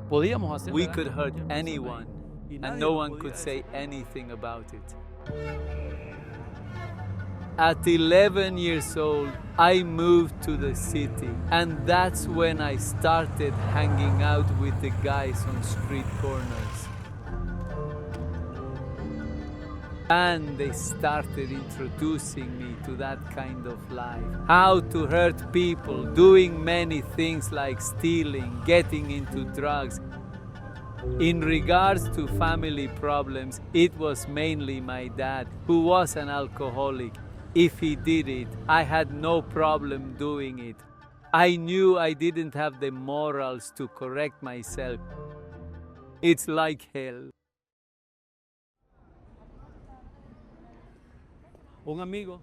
Podíamos hacer We could hurt anyone, and no one could say anything about it. At 11 years old, I moved to the city, and that's when I started hanging out with the guys on street corners. And they started introducing me to that kind of life. How to hurt people, doing many things like stealing, getting into drugs. In regards to family problems, it was mainly my dad, who was an alcoholic. If he did it, I had no problem doing it. I knew I didn't have the morals to correct myself. It's like hell.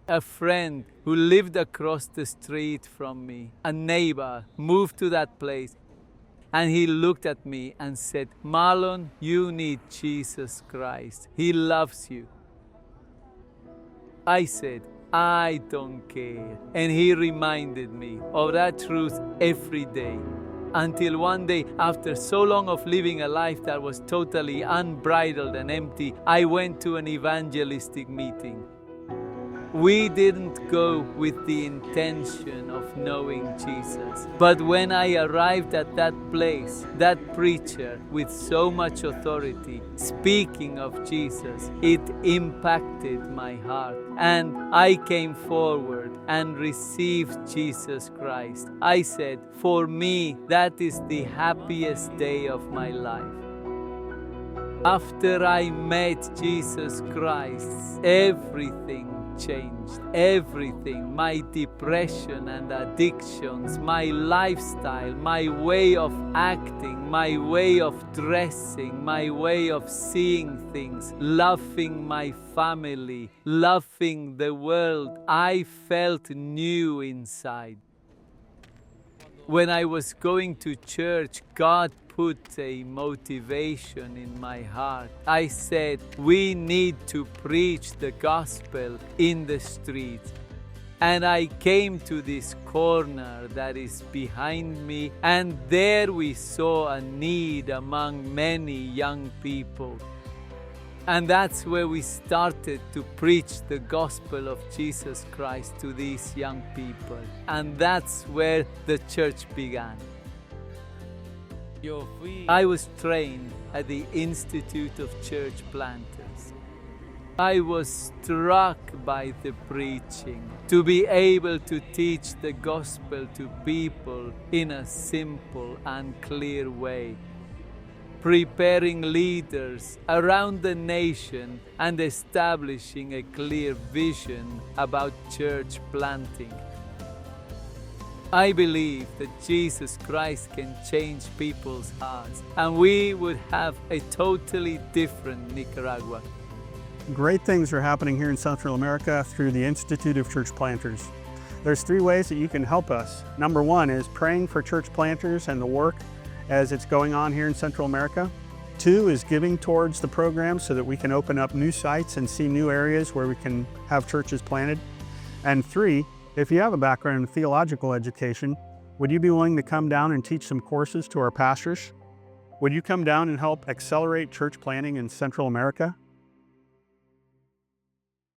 A friend who lived across the street from me, a neighbor, moved to that place. And he looked at me and said, "Marlon, you need Jesus Christ. He loves you." I said, "I don't care." And he reminded me of that truth every day. Until one day, after so long of living a life that was totally unbridled and empty, I went to an evangelistic meeting. We didn't go with the intention of knowing Jesus. But when I arrived at that place, that preacher with so much authority, speaking of Jesus, it impacted my heart. And I came forward and received Jesus Christ. I said, for me, that is the happiest day of my life. After I met Jesus Christ, everything changed. Everything, my depression and addictions, my lifestyle, my way of acting, my way of dressing, my way of seeing things, loving my family, loving the world, I felt new inside. When I was going to church, God put a motivation in my heart. I said, we need to preach the gospel in the streets. And I came to this corner that is behind me, and there we saw a need among many young people. And that's where we started to preach the gospel of Jesus Christ to these young people. And that's where the church began. I was trained at the Institute of Church Planters. I was struck by the preaching, to be able to teach the gospel to people in a simple and clear way, preparing leaders around the nation and establishing a clear vision about church planting. I believe that Jesus Christ can change people's hearts, and we would have a totally different Nicaragua. Great things are happening here in Central America through the Institute of Church Planters. There's 3 ways that you can help us. Number 1 is praying for church planters and the work as it's going on here in Central America. 2 is giving towards the program so that we can open up new sites and see new areas where we can have churches planted. And 3, if you have a background in theological education, would you be willing to come down and teach some courses to our pastors? Would you come down and help accelerate church planting in Central America?